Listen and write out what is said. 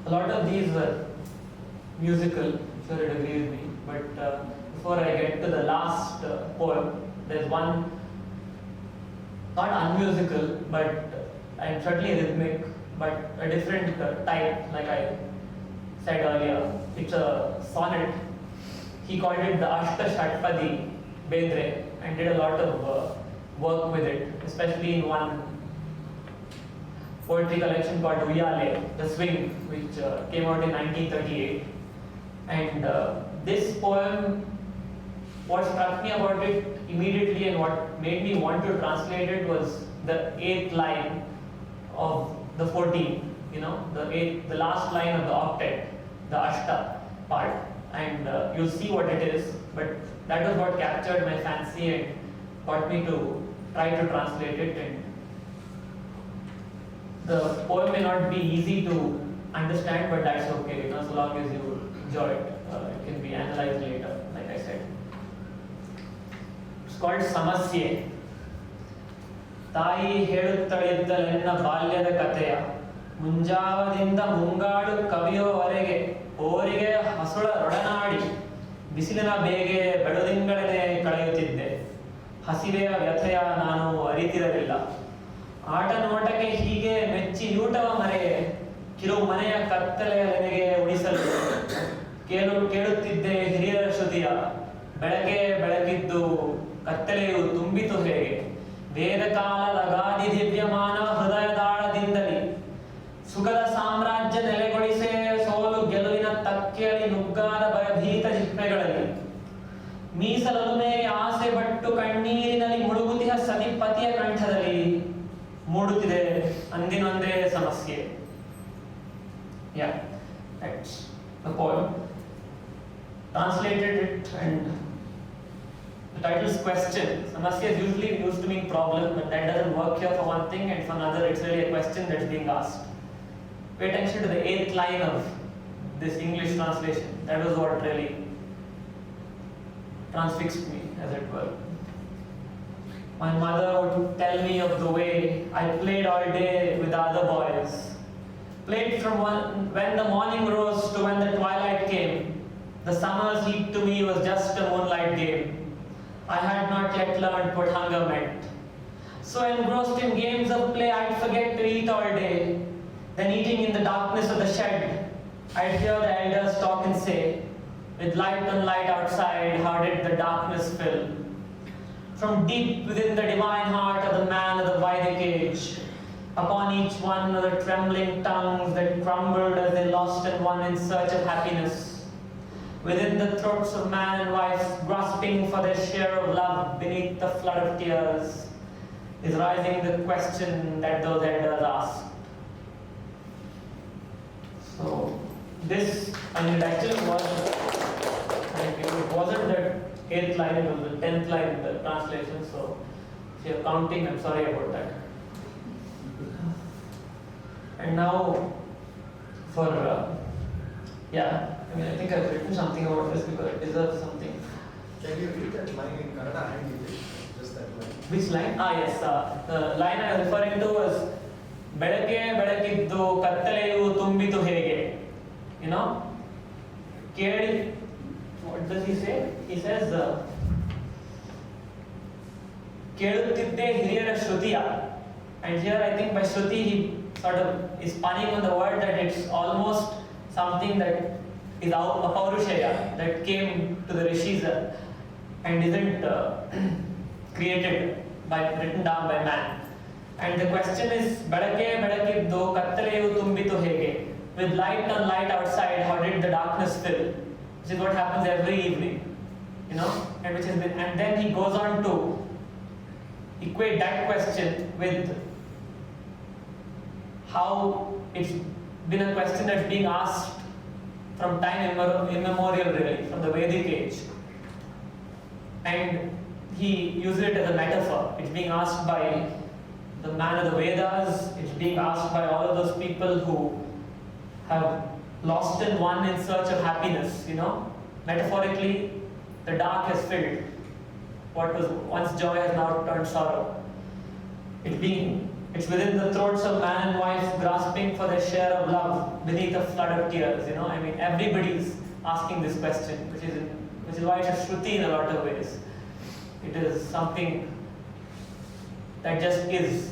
A lot of these were musical, I'm sure you'd agree with me. But before I get to the last poem, there's one, not unmusical, but and certainly rhythmic, but a different type, like I said earlier. It's a sonnet. He called it the Ashta Shatpadi Bedre and did a lot of work with it, especially in one poetry collection called Uyale, The Swing, which came out in 1938. And this poem, what struck me about it immediately and what made me want to translate it was the 8th line of the 14th, the last line of the octet, the Ashta part. And you'll see what it is, but that was what captured my fancy and got me to try to translate it. And the poem may not be easy to understand, but that's okay, so long as you enjoy it. It can be analyzed later, like I said. It's called Samasye. ತಾಯಿ ಹೇಳುತ್ತಳಿದ್ದಲೆನ್ನ ಬಾಲ್ಯದ ಕಥೆಯ ಮುಂಜಾವದಿಂದ ಮುಂಗಾಡು ಕವಿಯೋವರೆಗೆ ಓರಿಗೆ ಹಸುಳ ರೊಡನಾಡಿ ಬಿಸಿಲಿನ ಬೇಗೆ ಬೆಳದಿಂಗಳನೆ ಕಳೆಯುತ್ತಿದ್ದೆ. ಹಸಿವೆಯ ವ್ಯಥೆಯ ನಾನು ಅರಿತಿರಲಿಲ್ಲ. ಆಟ ನೋಟಕ್ಕೆ ಹೀಗೆ ಮೆಚ್ಚಿ ಯೂಟವ ಮರೆಯೇ ಕಿರು ಮನೆಯ ಕತ್ತಲೆಯ ನೆನೆಗೆ ಉಳಿಸಲು ಕೇಳುತ್ತಿದ್ದೆ ಹಿರಿಯರ ಶ್ರುತಿಯ. ಬೆಳಗ್ಗೆ ಬೆಳಗಿದ್ದು ಕತ್ತಲೆಯು ತುಂಬಿತು ಹೇಗೆ. ವೇದಕಾಲದ ಗಾದಿ ದಿವ್ಯಮಾನ ಹೃದಯದಾಳದಿಂದಲೇ ಸುಖದ ಸಾಮ್ರಾಜ್ಯ ನೆಲೆಗೊಳಿಸೇ ಸೋಲು ಗೆಲುವಿನ ತಕ್ಕೆಯಲ್ಲಿ ನುಗ್ಗಾದ ಭಯಭೀತ ಜಿಹ್ಮೆಗಳಲ್ಲಿ ಮೀಸಲೊಲುಮೆಗೆ ಆಸೆ ಬಟ್ಟು ಕಣ್ಣೀರಿನಲ್ಲಿ ಮುಳುಗುತಿಹ ಸತಿಪತಿಯ ಕಂಠದಲ್ಲಿ ಮೂಡುತ್ತಿದೆ ಅಂದಿನೊಂದೇ ಸಮಸ್ಯೆ. Yeah, that's the poem. Translated it, and the title is question. Samasya is usually used to mean problem, but that doesn't work here for one thing, and for another it's really a question that's being asked. Pay attention to the 8th line of this English translation. That was what really transfixed me, as it were. My mother would tell me of the way I played all day with the other boys. Played from when the morning rose to when the twilight came. The summer's heat to me was just a moonlight game. I had not yet learned what hunger meant. So engrossed in games of play, I'd forget to eat all day. Then eating in the darkness of the shed, I'd hear the elders talk and say, with light on light outside, how did the darkness fill? From deep within the divine heart of the man of the Vedic age, upon each one of the trembling tongues that crumbled as they lost and won in search of happiness. Within the throats of man and wife, grasping for their share of love beneath the flood of tears, is rising the question that those elders asked. So, this, it actually was, it wasn't the 8th line, it was the 10th line in the translation, so if you're counting, I'm sorry about that. And now, for, I think I've written something about this because it deserves something. Can you read that line in Kannada and English? Just that line. Which line? Yes. The line I was referring to was ಬೆಳಗ್ಗೆ ಬೆಳಗಿದ್ದು ಕತ್ತಲೆಯು ತುಂಬಿತು ಹೇಗೆ. ಕೇಳಿ, what does he say? He says, ಕೇಳುತ್ತಿದ್ದೆ ಹಿರಿಯರ ಶ್ರುತಿಯ. And here I think by shruti he sort of is punning on the word that it's almost something that is apaurushaya, that came to the rishis and isn't written down by man. And the question is, ಬೆಳಗ್ಗೆ ಬೆಳಗಿದ್ದು ಕತ್ತಲೆಯು ತುಂಬಿತು ಹೇಗೆ. With light on light outside, how did the darkness fill? Which is what happens every evening, and then he goes on to equate that question with how it's been a question that's being asked from time immemorial, really, from the Vedic age. And he uses it as a metaphor. It's being asked by the man of the Vedas, it's being asked by all of those people who have lost and won in search of happiness, Metaphorically, the dark has filled. What was once joy has now turned sorrow. It's being It's within the throats of man and wife grasping for their share of love beneath a flood of tears. I mean, everybody's asking this question, which is why it's a Shruti in a lot of ways. It is something that just is.